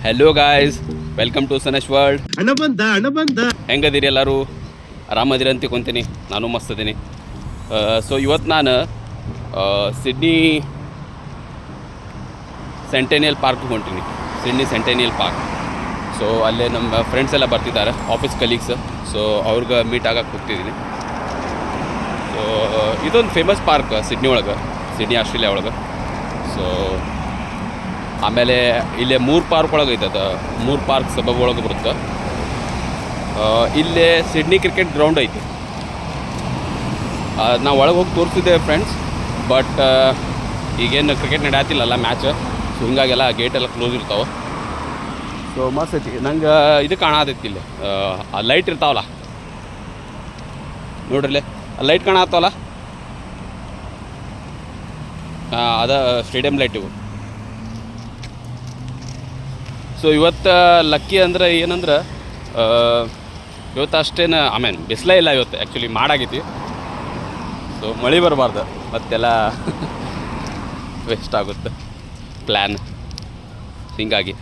Hello guys, welcome to Sanash world. ಹಣ ಬಂದ ಹೆಂಗದಿರಿ ಎಲ್ಲರೂ? ಆರಾಮದಿರಿ ಅಂತ ತಿಳ್ಕೊತೀನಿ. ನಾನು ಮಸ್ತ್ ಅದೀನಿ. ಸೊ ಇವತ್ತು ನಾನು ಸಿಡ್ನಿ ಸೆಂಟೆನಿಯಲ್ ಪಾರ್ಕ್ಗೆ ಹೊಂಟೀನಿ. Sydney Centennial park. ಸೊ ಅಲ್ಲೇ ನಮ್ಮ ಫ್ರೆಂಡ್ಸ್ ಎಲ್ಲ ಬರ್ತಿದ್ದಾರೆ, ಆಫೀಸ್ ಕಲೀಗ್ಸ್. ಸೊ ಅವ್ರಿಗೆ ಮೀಟ್ ಆಗಕ್ಕೆ ಹೋಗ್ತಿದ್ದೀನಿ. ಸೊ ಇದೊಂದು ಫೇಮಸ್ ಪಾರ್ಕ್ ಸಿಡ್ನಿ ಒಳಗೆ, ಸಿಡ್ನಿ ಆಸ್ಟ್ರೇಲಿಯಾ ಒಳಗೆ. ಸೊ ಆಮೇಲೆ ಇಲ್ಲೇ 3 ಪಾರ್ಕ್ ಒಳಗೆ ಐತದ, 3 ಪಾರ್ಕ್ ಸಬಬ್ ಒಳಗೆ ಬರುತ್ತೆ. ಇಲ್ಲೇ ಸಿಡ್ನಿ ಕ್ರಿಕೆಟ್ ಗ್ರೌಂಡ್ ಐತಿ. ನಾವು ಒಳಗೆ ಹೋಗಿ ತೋರಿಸಿದ್ದೆ ಫ್ರೆಂಡ್ಸ್, ಬಟ್ ಈಗೇನು ಕ್ರಿಕೆಟ್ ನಡೆಯತ್ತಿಲ್ಲಲ್ಲ ಮ್ಯಾಚ್. ಸೊ ಹಿಂಗಾಗೆಲ್ಲ ಗೇಟೆಲ್ಲ ಕ್ಲೋಸ್ ಇರ್ತಾವೆ. ಸೊ ಮಸ್ತ್ ಐತಿ. ನಂಗೆ ಇದು ಕಾಣತೈತಿ ಇಲ್ಲಿ, ಆ ಲೈಟ್ ಇರ್ತಾವಲ್ಲ ನೋಡ್ರಿಲ್ಲೇ, ಆ ಲೈಟ್ ಕಾಣತ್ತವಲ್ಲ, ಅದ ಸ್ಟೇಡಿಯಂ ಲೈಟ್ ಇವು. ಸೊ ಇವತ್ತು ಲಕ್ಕಿ ಅಂದ್ರೆ ಏನಂದ್ರೆ, ಇವತ್ತು ಅಷ್ಟೇನು ಬಿಸಿಲೇ ಇಲ್ಲ ಇವತ್ತು. ಆ್ಯಕ್ಚುಲಿ ಮಾಡಾಗೈತಿ. ಸೊ ಮಳೆ ಬರಬಾರ್ದು, ಮತ್ತೆಲ್ಲ ವೇಸ್ಟ್ ಆಗುತ್ತೆ ಪ್ಲ್ಯಾನ್. ಹಿಂಗಾಗಿ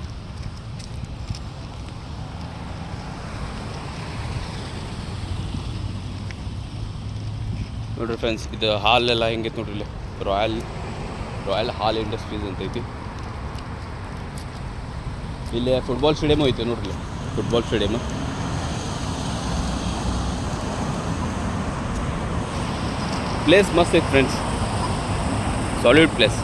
ನೋಡ್ರಿ ಫ್ರೆಂಡ್ಸ್, ಇದು ಹಾಲೆಲ್ಲ ಹೆಂಗೈತೆ ನೋಡ್ರಿ. ಇಲ್ಲಿ ರಾಯಲ್ ಹಾಲ್ ಇಂಡಸ್ಟ್ರೀಸ್ ಅಂತ ಐತಿ. ಇಲ್ಲೇ ಫುಟ್ಬಾಲ್ ಸ್ಟೇಡಿಯಮು ಐತೆ ನೋಡ್ರಿ, ಫುಟ್ಬಾಲ್ ಸ್ಟೇಡಿಯಮ್. ಪ್ಲೇಸ್ ಮಸ್ತ್ ಐತೆ ಫ್ರೆಂಡ್ಸ್, ಸಾಲಿಡ್ ಪ್ಲೇಸ್.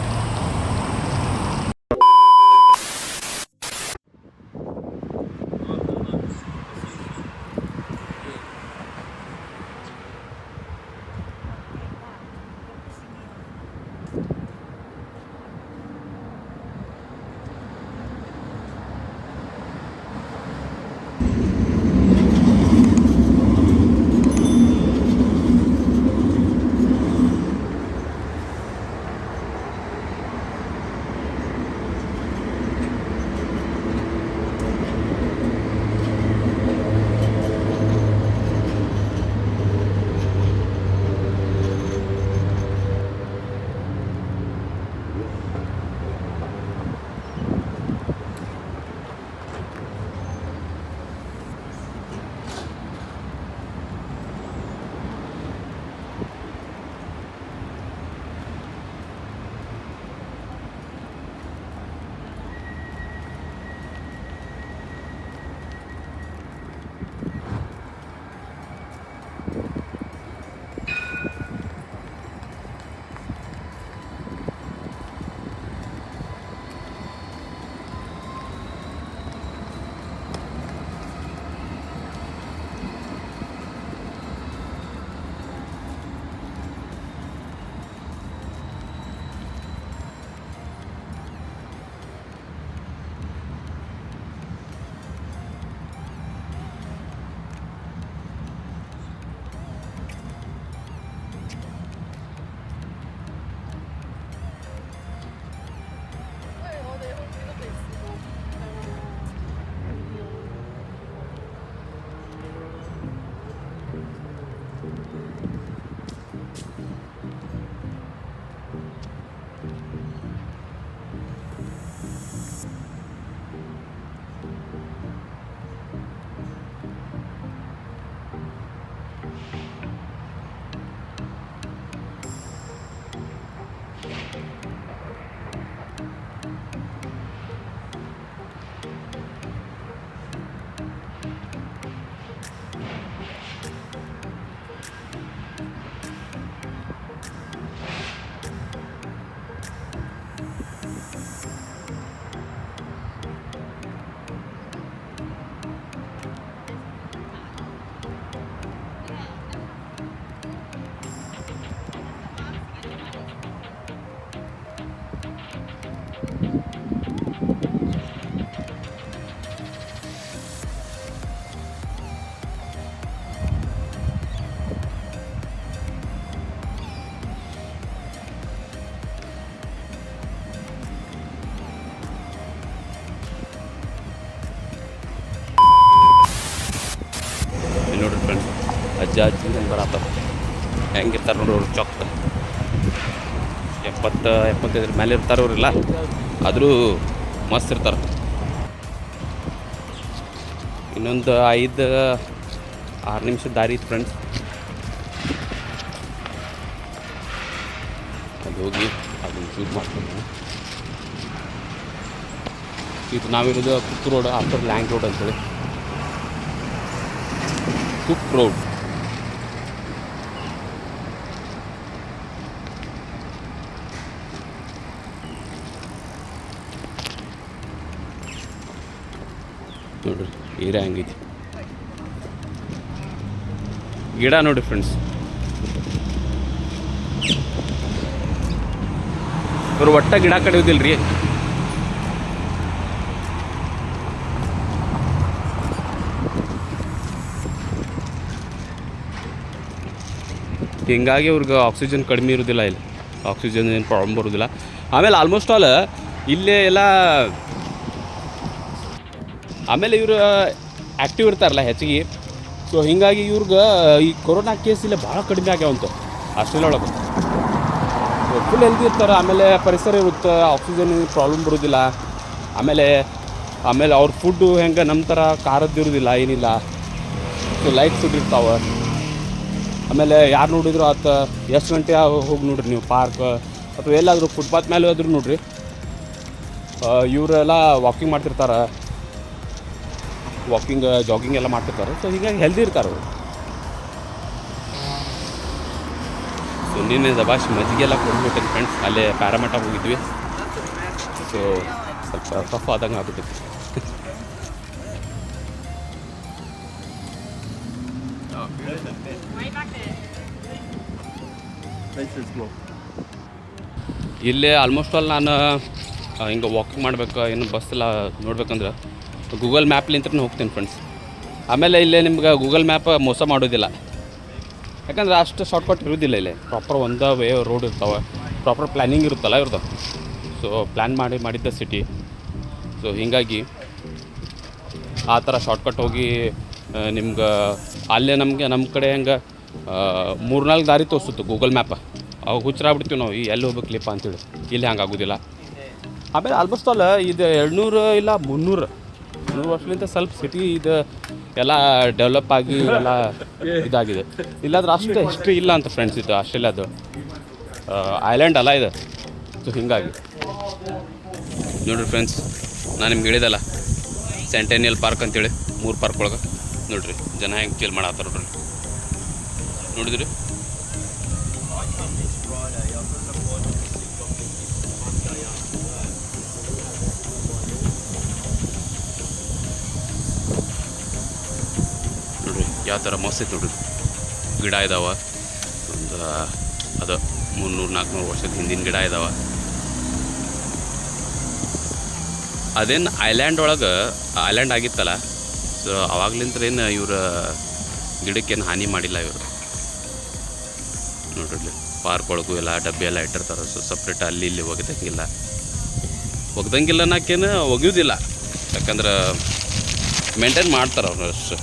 ನೋಡ್ರಿ ಫ್ರೆಂಡ್ಸ್, ಅಜ್ಜ ಹೆಂಗೆ ಬರತ್ತವ, ಹೆಂಗಿರ್ತಾರೆ ನೋಡ್ರಿ ಅವ್ರು. ಚೊಕ್ಕ 70-75 ಮೇಲೆ ಇರ್ತಾರೆ ಅವ್ರಿಲ್ಲ, ಆದರೂ ಮಸ್ತ್ ಇರ್ತಾರೆ. ಇನ್ನೊಂದು 5-6 ನಿಮಿಷದ ದಾರಿ ಇತ್ತು ಫ್ರೆಂಡ್ಸ್. ಅಲ್ಲಿ ಹೋಗಿ ಅದನ್ನು ಶೂಟ್ ಮಾಡ್ಕೊಂಡು ಇದು ನಾವಿರೋದು Cook road after Lang road ಅಂತೇಳಿ. ಕುಕ್ ರೋಡ್ ನೋಡ್ರಿ ಏರಿಯಾ ಹಂಗೈತಿ. ಗಿಡ ನೋಡಿರಿ ಫ್ರೆಂಡ್ಸ್, ಇವರು ಒಟ್ಟ ಗಿಡ ಕಡಿಯೋದಿಲ್ಲ ರೀ. ಹಿಂಗಾಗಿ ಇವ್ರಿಗೆ ಆಕ್ಸಿಜನ್ ಕಡಿಮೆ ಇರೋದಿಲ್ಲ, ಇಲ್ಲಿ ಆಕ್ಸಿಜನ್ ಏನು ಪ್ರಾಬ್ಲಮ್ ಬರೋದಿಲ್ಲ. ಆಮೇಲೆ ಆಲ್ಮೋಸ್ಟ್ ಆಲ್ ಇಲ್ಲೇ ಎಲ್ಲ ಆಮೇಲೆ ಇವರು ಆ್ಯಕ್ಟಿವ್ ಇರ್ತಾರಲ್ಲ ಹೆಚ್ಚಿಗೆ. ಸೊ ಹೀಗಾಗಿ ಇವ್ರಿಗೆ ಈ ಕೊರೋನಾ ಕೇಸ್ ಇಲ್ಲೇ ಭಾಳ ಕಡಿಮೆ ಆಗ್ಯಾವಂತ ಆಸ್ಟ್ರೇಲಿಯಾ ಒಳಗೆ. ಫುಲ್ ಹೆಲ್ದಿ ಇರ್ತಾರೆ. ಆಮೇಲೆ ಪರಿಸರ ಇರುತ್ತೆ, ಆಕ್ಸಿಜನ್ ಪ್ರಾಬ್ಲಮ್ ಬರೋದಿಲ್ಲ. ಆಮೇಲೆ ಅವ್ರ ಫುಡ್ಡು ಹೆಂಗೆ ನಮ್ಮ ಥರ ಖಾರದ್ದು ಇರೋದಿಲ್ಲ, ಏನಿಲ್ಲ. ಸೊ ಲೈಟ್ ಫುಡ್ ಇರ್ತಾವೆ. ಆಮೇಲೆ ಯಾರು ನೋಡಿದ್ರು ಆತ ಎಷ್ಟು ಗಂಟೆ ಹೋಗಿ ನೋಡ್ರಿ ನೀವು ಪಾರ್ಕ್ ಅಥವಾ ಎಲ್ಲಾದರೂ ಫುಟ್ಪಾತ್ ಮೇಲೆ ಹೋದ್ರೂ ನೋಡ್ರಿ, ಇವರೆಲ್ಲ ವಾಕಿಂಗ್ ಮಾಡ್ತಿರ್ತಾರೆ, ಜಾಗಿಂಗ್ ಎಲ್ಲ ಮಾಡ್ತಿರ್ತಾರೆ. ಸೊ ಹೀಗಾಗಿ ಹೆಲ್ದಿ ಇರ್ತಾರೆ ಅವರು. ಸೊ ನಿನ್ನೆ ದಬಾಶ್ ಮಜ್ಜಿಗೆಲ್ಲ ಕೊಡ್ಬಿಟ್ಟಿದ್ದು ಫ್ರೆಂಡ್ಸ್. ಅಲ್ಲೇ ಪ್ಯಾರಾಮೀಟ ಹೋಗಿದ್ವಿ. ಸೊ ಸ್ವಲ್ಪ ಟಫ್ ಆದಂಗೆ ಆಗ್ಬಿಟ್ಟಿತ್ತು. ಇಲ್ಲೇ ಆಲ್ಮೋಸ್ಟ್ ಆಲ್ ನಾನು ಹಿಂಗೆ ವಾಕಿಂಗ್ ಮಾಡ್ಬೇಕು, ಏನು ಬಸ್ ಎಲ್ಲ ನೋಡ್ಬೇಕಂದ್ರೆ ಗೂಗಲ್ ಮ್ಯಾಪ್ಲಿಂತ್ರನೇ ಹೋಗ್ತೀನಿ ಫ್ರೆಂಡ್ಸ್. ಆಮೇಲೆ ಇಲ್ಲೇ ನಿಮ್ಗೆ ಗೂಗಲ್ ಮ್ಯಾಪ್ ಮೋಸ ಮಾಡೋದಿಲ್ಲ, ಯಾಕಂದ್ರೆ ಅಷ್ಟು ಶಾರ್ಟ್ಕಟ್ ಇರೋದಿಲ್ಲ. ಇಲ್ಲೇ ಪ್ರಾಪರ್ ಒಂದೇ ವೇ ರೋಡ್ ಇರ್ತಾವೆ, ಪ್ರಾಪರ್ ಪ್ಲ್ಯಾನಿಂಗ್ ಇರುತ್ತಲ್ಲ ಇವ್ರದ್ದು. ಸೊ ಪ್ಲ್ಯಾನ್ ಮಾಡಿದ್ದ ಸಿಟಿ. ಸೊ ಹೀಗಾಗಿ ಆ ಥರ ಶಾರ್ಟ್ಕಟ್ ಹೋಗಿ ನಿಮ್ಗೆ ಅಲ್ಲೇ ನಮ್ಮ ಕಡೆ ಹೆಂಗೆ 3-4 ದಾರಿ ತೋರಿಸುತ್ತೆ ಗೂಗಲ್ ಮ್ಯಾಪ್. ಅವಾಗ ಹುಚ್ಚರಾಗ್ಬಿಡ್ತೀವಿ ನಾವು, ಎಲ್ಲಿ ಹೋಗ್ಬೇಕಲಿಪ್ಪ ಅಂತೇಳಿ. ಇಲ್ಲಿ ಹಂಗೆ ಆಗೋದಿಲ್ಲ. ಆಮೇಲೆ ಆಲ್ಮೋಸ್ಟ್ ಆಲ್ ಇದು 200 ಇಲ್ಲ 300 ವರ್ಷದಿಂದ ಸ್ವಲ್ಪ ಸಿಟಿ ಇದು ಎಲ್ಲ ಡೆವಲಪ್ ಆಗಿ ಎಲ್ಲ ಇದಾಗಿದೆ. ಇಲ್ಲಾಂದ್ರೆ ಅಷ್ಟು ಹಿಸ್ಟ್ರಿ ಇಲ್ಲ ಅಂತ ಫ್ರೆಂಡ್ಸ್. ಇದು ಆಸ್ಟ್ರೇಲಿಯಾದು ಐಲ್ಯಾಂಡ್ ಅಲ್ಲ ಇದು. ಸೊ ಹೀಗಾಗಿ ನೋಡಿರಿ ಫ್ರೆಂಡ್ಸ್, ನಾನು ನಿಮ್ಗೆ ಹೇಳಿದಲ್ಲ ಸೆಂಟೆನಿಯಲ್ ಪಾರ್ಕ್ ಅಂತೇಳಿ, 3 ಪಾರ್ಕ್ ಒಳಗೆ ನೋಡಿರಿ ಜನ ಹೆಂಗೆ ಚಿಲ್ ಮಾಡತ್ತಾರ ನೋಡ್ರಿ. ನೋಡಿದ್ರಿ ಯಾವ ಥರ ಮಸ್ತ್ ಐತೆ ನೋಡ್ರಿ. ಗಿಡ ಇದಾವೆ, ಒಂದು ಅದು 300-400 ವರ್ಷದ ಹಿಂದಿನ ಗಿಡ ಇದಾವೆ. ಅದೇನು ಐಲ್ಯಾಂಡ್ ಆಗಿತ್ತಲ್ಲ. ಸೊ ಅವಾಗ್ಲಿಂದ ಏನು ಇವ್ರ ಗಿಡಕ್ಕೇನು ಹಾನಿ ಮಾಡಿಲ್ಲ ಇವರು. ನೋಡ್ರಿ ಪಾರ್ಕ್ ಒಳಗೂ ಎಲ್ಲ ಡಬ್ಬಿ ಎಲ್ಲ ಇಟ್ಟಿರ್ತಾರೆ. ಸೊ ಸಪ್ರೇಟ್ ಅಲ್ಲಿ ಇಲ್ಲಿ ಒಗ್ದಂಗಿಲ್ಲ ಅನ್ನೋಕ್ಕೇನು ಒಗೆಯೋದಿಲ್ಲ, ಯಾಕಂದ್ರೆ ಮೇಂಟೈನ್ ಮಾಡ್ತಾರೆ ಅವ್ರು ಅಷ್ಟು.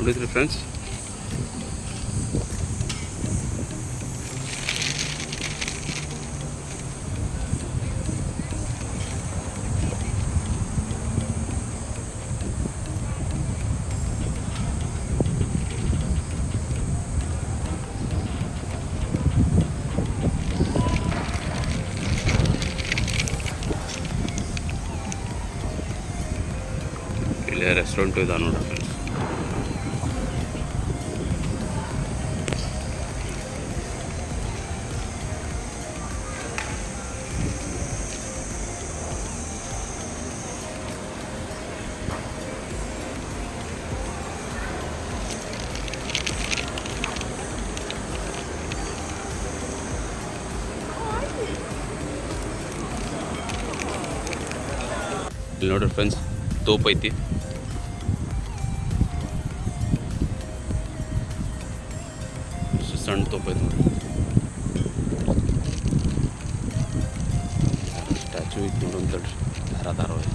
ನೋಡಿದ್ರಿ ಫ್ರೆಂಡ್ಸ್, ಇಲ್ಲೇ ರೆಸ್ಟೋರೆಂಟು ಇದಾವೆ ನೋಡ್ರಿ ಫ್ರೆಂಡ್ಸ್. ಇಲ್ಲಿ ನೋಡ್ರಿ ಫ್ರೆಂಡ್ಸ್, ತೋಪ್ ಐತಿ. ಸಣ್ಣ ತೋಪ್ ಐತಿ ನೋಡ್ರಿ. ಸ್ಟ್ಯಾಚು ಐತಿ ನೋಡೋಂತಡ್ರಿ, ಧಾರಾಧಾರ ಐತಿ.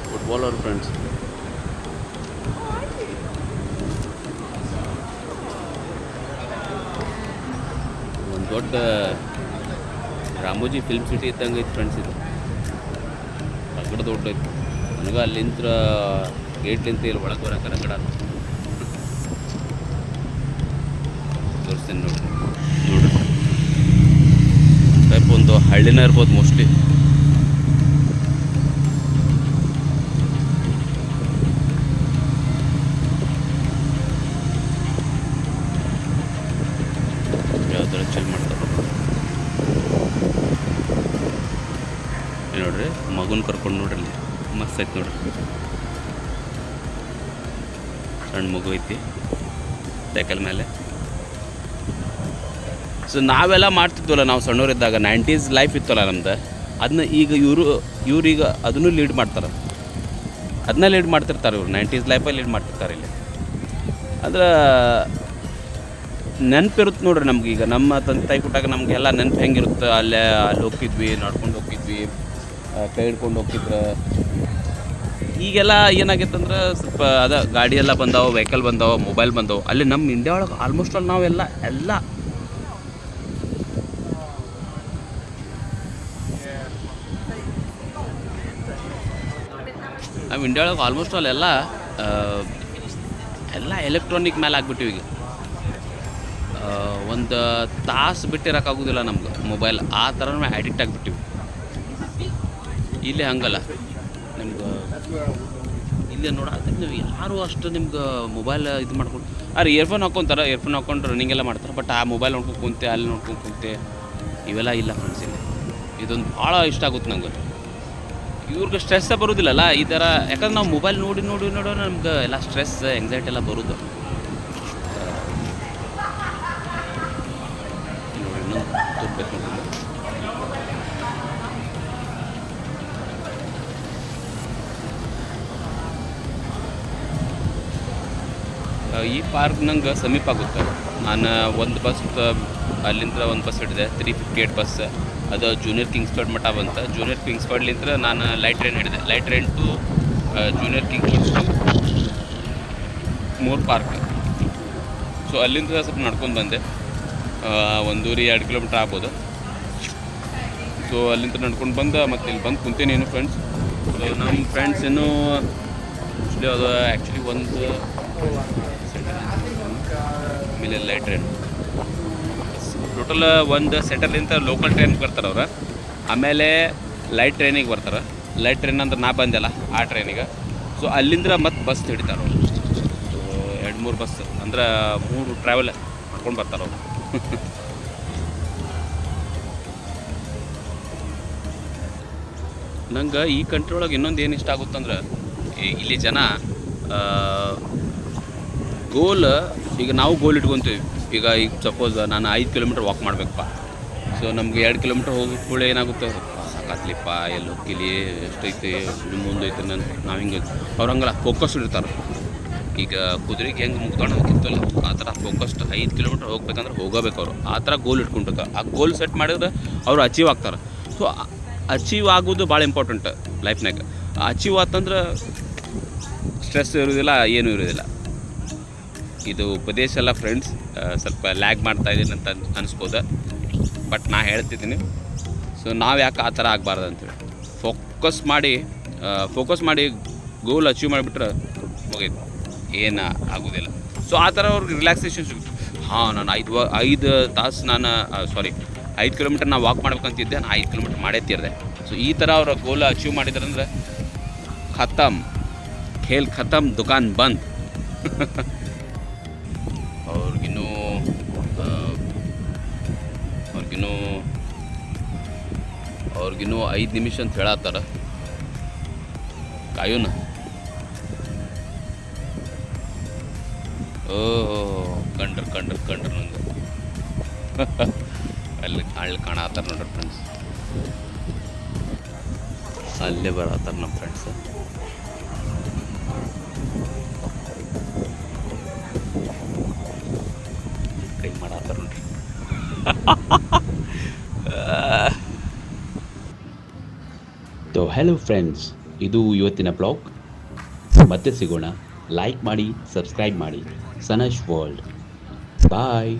ಫುಟ್ಬಾಲರ್ ಫ್ರೆಂಡ್ಸ್, ಒಂದು ದೊಡ್ಡ ರಾಮೋಜಿ ಫಿಲ್ಮ್ ಸಿಟಿ ಇದ್ದಂಗೆ ಐತಿ ಫ್ರೆಂಡ್ಸ್. ಇದು ರಗಡ ದೊಡ್ಡ ಐತಿ. ನನಗೆ ಅಲ್ಲಿಂದ ಗೇಟ್ಲಿಂತ ಇಲ್ಲಿ ಒಳಗೆ ಬರೋಕೆ ರಗಡ ತೋರಿಸ್ತೀನಿ ನೋಡ್ರಿ. ಟೈಪ್ ಒಂದು ಹಳ್ಳಿನ ಇರ್ಬೋದು ಮೋಸ್ಟ್ಲಿ. ಯಾವ್ದಾರ ಚಿಲ್ ಮಾಡ್ತಾರೆ ನೋಡ್ರಿ. ಮಗುನ ಕರ್ಕೊಂಡು ನೋಡ್ರಿ, ಅಲ್ಲಿ ಮಸ್ತ್ ಐತಿ ನೋಡ್ರಿ. ಸಣ್ಣ ಮಗು ಐತಿ ಸೈಕಲ್ ಮೇಲೆ. ಸೊ ನಾವೆಲ್ಲ ಮಾಡ್ತಿದ್ವಲ್ಲ ನಾವು ಸಣ್ಣವರಿದ್ದಾಗ, 90s ಲೈಫ್ ಇತ್ತಲ್ಲ ನಮ್ದು, ಅದನ್ನ ಈಗ ಇವ್ರೀಗ ಅದನ್ನು ಲೀಡ್ ಮಾಡ್ತಾರೆ. ಅದನ್ನ ಲೀಡ್ ಮಾಡ್ತಿರ್ತಾರೆ ಇವ್ರು, 90s ಲೈಫಲ್ಲಿ ಲೀಡ್ ಮಾಡ್ತಿರ್ತಾರೆ. ಇಲ್ಲಿ ಅಂದ್ರೆ ನೆನಪಿರುತ್ತೆ ನೋಡ್ರಿ ನಮ್ಗೆ. ಈಗ ನಮ್ಮ ತಂದೆ ತಾಯಿ ಕೊಟ್ಟಾಗ ನಮಗೆಲ್ಲ ನೆನಪು ಹೆಂಗಿರುತ್ತೆ. ಅಲ್ಲಿ ಹೋಗ್ತಿದ್ವಿ, ನಡ್ಕೊಂಡು ಹೋಗ್ತಿದ್ವಿ, ಕೈ ಹಿಡ್ಕೊಂಡು ಹೋಗ್ತಿದ್ರು. ಈಗೆಲ್ಲ ಏನಾಗೈತಂದ್ರೆ ಸ್ವಲ್ಪ ಗಾಡಿ ಎಲ್ಲ ಬಂದಾವೆ, ವೆಹಿಕಲ್ ಬಂದಾವೆ, ಮೊಬೈಲ್ ಬಂದಾವೆ. ಅಲ್ಲಿ ನಮ್ಮ ಇಂಡಿಯಾ ಒಳಗೆ ಆಲ್ಮೋಸ್ಟ್ ಅಲ್ಲಿ ನಾವೆಲ್ಲ ನಾವು ಇಂಡಿಯಾ ಒಳಗೆ ಆಲ್ಮೋಸ್ಟ್ ಅಲ್ಲೆಲ್ಲ ಎಲೆಕ್ಟ್ರಾನಿಕ್ ಮೇಲೆ ಆಗ್ಬಿಟ್ಟಿವಿ. ಈಗ ಒಂದು ತಾಸು ಬಿಟ್ಟಿರೋಕ್ಕಾಗೋದಿಲ್ಲ ನಮ್ಗೆ ಮೊಬೈಲ್, ಆ ಥರನೂ ಅಡಿಕ್ಟ್ ಆಗಿಬಿಟ್ಟಿವಿ. ಇಲ್ಲಿ ಹಂಗಲ್ಲ ನಿಮ್ಗೆ. ಇಲ್ಲಿ ನೋಡಕ್ಕೆ ನೀವು ಯಾರು ಅಷ್ಟು ನಿಮ್ಗೆ ಮೊಬೈಲ್ ಇದು ಮಾಡ್ಕೊಂಡು ಇಯರ್ಫೋನ್ ಹಾಕ್ಕೊಂತಾರೆ. ಇಯರ್ಫೋನ್ ಹಾಕ್ಕೊಂಡು ರನ್ನಿಂಗ್ ಎಲ್ಲ ಮಾಡ್ತಾರೆ. ಬಟ್ ಆ ಮೊಬೈಲ್ ನೋಡ್ಕೊಂಡು ಕುಂತೆ, ಅಲ್ಲಿ ನೋಡ್ಕೊಂಡು ಕುಂತೆ, ಇವೆಲ್ಲ ಇಲ್ಲ ಫ್ರೆಂಡ್ಸ್. ಇಲ್ಲಿ ಇದೊಂದು ಭಾಳ ಇಷ್ಟ ಆಗುತ್ತೆ ನಂಗೆ. ಇವ್ರಿಗೆ ಸ್ಟ್ರೆಸ್ಸೇ ಬರೋದಿಲ್ಲಲ್ಲ ಈ ಥರ. ಯಾಕಂದ್ರೆ ನಾವು ಮೊಬೈಲ್ ನೋಡಿ ನಮ್ಗೆ ಎಲ್ಲ ಸ್ಟ್ರೆಸ್, ಎಂಗ್ಸೈಟಿ ಎಲ್ಲ ಬರೋದು. ನೋಡಿ ಇನ್ನೊಂದು ತೋರ್ಬೇಕು ನೋಡಿ. ಈ ಪಾರ್ಕ್ ನಂಗೆ ಸಮೀಪ ಆಗುತ್ತೆ. ನಾನು ಒಂದು ಬಸ್ ಅಲ್ಲಿಂದ ಒಂದು ಬಸ್ ಹಿಡಿದೆ, 358 ಬಸ್. ಅದು ಜೂನಿಯರ್ ಕಿಂಗ್ಸ್ಫರ್ಡ್ ಮಟ್ಟ ಬಂತು. ಜೂನಿಯರ್ ಕಿಂಗ್ಸ್ಫರ್ಡ್ಲಿಂದ ನಾನು ಲೈಟ್ ಟ್ರೈನ್ ಹಿಡಿದೆ. Light train to junior Kingsford Moore park. So ಅಲ್ಲಿಂದ ಸ್ವಲ್ಪ ನಡ್ಕೊಂಡು ಬಂದೆ. 1-2 ಕಿಲೋಮೀಟ್ರ್ ಆಗ್ಬೋದು. ಸೊ ಅಲ್ಲಿಂದ ನಡ್ಕೊಂಡು ಬಂದು ಮತ್ತೆ ಇಲ್ಲಿ ಬಂದು ಕುಂತೀನಿ ಏನು ಫ್ರೆಂಡ್ಸ್. ಸೊ ನಮ್ಮ ಫ್ರೆಂಡ್ಸ್ ಇನ್ನೂ ಅದು ಆ್ಯಕ್ಚುಲಿ ಒಂದು ಆಮೇಲೆ ಲೈಟ್ ಟ್ರೈನ್ ಟೋಟಲ್ ಒಂದು ಸೆಂಟರ್ಲಿಂದ ಲೋಕಲ್ ಟ್ರೈನ್ಗೆ ಬರ್ತಾರೆ ಅವ್ರು. ಆಮೇಲೆ ಲೈಟ್ ಟ್ರೈನಿಗೆ ಬರ್ತಾರೆ. ಲೈಟ್ ಟ್ರೈನ್ ಅಂದ್ರೆ ನಾ ಬಂದೆಲ್ಲ ಆ ಟ್ರೈನಿಗೆ. ಸೊ ಅಲ್ಲಿಂದ ಮತ್ತೆ ಬಸ್ ಹಿಡಿತಾರೆ ಅವರು. ಸೊ 2-3 ಬಸ್ ಅಂದ್ರೆ 3 ಟ್ರಾವೆಲ್ ಮಾಡ್ಕೊಂಡು ಬರ್ತಾರೆ ಅವರು. ನಂಗೆ ಈ ಕಂಟ್ರಿ ಒಳಗೆ ಇನ್ನೊಂದು ಏನು ಇಷ್ಟ ಆಗುತ್ತಂದ್ರೆ, ಇಲ್ಲಿ ಜನ ಗೋಲ್, ಈಗ ನಾವು ಗೋಲ್ ಇಟ್ಕೊತೀವಿ. ಈಗ ಸಪೋಸ್ ನಾನು 5 ಕಿಲೋಮೀಟ್ರ್ ವಾಕ್ ಮಾಡಬೇಕಪ್ಪ. ಸೊ ನಮ್ಗೆ 2 ಕಿಲೋಮೀಟ್ರ್ ಹೋಗಿ ಕೂಡ ಏನಾಗುತ್ತೆ, ಸಾಕಾತ್ಲಿಪ್ಪ, ಎಲ್ಲಿ ಹೋಗಿಲಿ, ಎಷ್ಟೈತಿ, ಮುಂದೈತೆ ನಾವು ಹಿಂಗೆ. ಅವ್ರು ಹಂಗಲ್ಲ, ಫೋಕಸ್ ಇರ್ತಾರೆ. ಈಗ ಕುದುರೆಗೆ ಹೆಂಗೆ ಮುಗ್ಕೊಂಡು ಹೋಗಿರ್ತಲ್ಲ ಆ ಥರ ಫೋಕಸ್ಡ್ 5 ಕಿಲೋಮೀಟ್ರ್ ಹೋಗ್ಬೇಕಂದ್ರೆ ಹೋಗಬೇಕು ಅವರು. ಆ ಥರ ಗೋಲ್ ಇಟ್ಕೊಂಡಿರ್ತಾರೆ. ಆ ಗೋಲ್ ಸೆಟ್ ಮಾಡಿದ್ರೆ ಅವರು ಅಚೀವ್ ಆಗ್ತಾರೆ. ಸೊ ಅಚೀವ್ ಆಗೋದು ಭಾಳ ಇಂಪಾರ್ಟೆಂಟ್ ಲೈಫ್ನಾಗ. ಅಚೀವ್ ಆತಂದ್ರೆ ಸ್ಟ್ರೆಸ್ ಇರೋದಿಲ್ಲ, ಏನೂ ಇರೋದಿಲ್ಲ. ಇದು ಉಪದೇಶ ಎಲ್ಲ ಫ್ರೆಂಡ್ಸ್, ಸ್ವಲ್ಪ ಲ್ಯಾಗ್ ಮಾಡ್ತಾಯಿದ್ದೀನಿ ಅಂತ ಅನಿಸ್ಬೋದು. ಬಟ್ ನಾ ಹೇಳ್ತಿದ್ದೀನಿ. ಸೊ ನಾವು ಯಾಕೆ ಆ ಥರ ಆಗಬಾರ್ದು ಅಂತೇಳಿ ಫೋಕಸ್ ಮಾಡಿ ಗೋಲ್ ಅಚೀವ್ ಮಾಡಿಬಿಟ್ರೆ ಮುಗೀತು, ಏನು ಆಗೋದಿಲ್ಲ. ಸೊ ಆ ಥರ ಅವ್ರಿಗೆ ರಿಲ್ಯಾಕ್ಸೇಷನ್ ಸಿಗುತ್ತೆ. ಹಾಂ, ನಾನು 5 ತಾಸು 5 ಕಿಲೋಮೀಟರ್ ನಾವು ವಾಕ್ ಮಾಡ್ಬೇಕಂತಿದ್ದೆ, ನಾನು 5 ಕಿಲೋಮೀಟರ್ ಮಾಡೇ ತೀರಿದೆ. ಸೊ ಈ ಥರ ಅವರ ಗೋಲ್ ಅಚೀವ್ ಮಾಡಿದ್ರಂದ್ರೆ ಖತಮ್, ಖೇಲ್ ಖತಮ್, ದುಕಾನ್ ಬಂದ್. ಅವ್ರಿಗಿನ್ನೂ ಅವ್ರಿಗಿನ್ನೂ 5 ನಿಮಿಷ ಅಂತ ಹೇಳತ್ತಾರ. ಕಾಯೋಣ. ಓ ಕಂಡ್ರು ನಂದು. ಅಲ್ಲಿ ಕಾಣತ್ತಾರ ನೋಡ್ರಿ ಫ್ರೆಂಡ್ಸ್, ಅಲ್ಲೇ ಬರತ್ತಾರ ನಮ್ಮ ಫ್ರೆಂಡ್ಸ್. ಕೈ ಮಾಡತ್ತಾರ ನೋಡ್ರಿ. ಸೊ ಹೆಲೋ ಫ್ರೆಂಡ್ಸ್, ಇದು ಇವತ್ತಿನ ಬ್ಲಾಗ್. ಮತ್ತೆ ಸಿಗೋಣ. ಲೈಕ್ ಮಾಡಿ, ಸಬ್ಸ್ಕ್ರೈಬ್ ಮಾಡಿ. ಸನಶ್ ವರ್ಲ್ಡ್. ಬಾಯ್.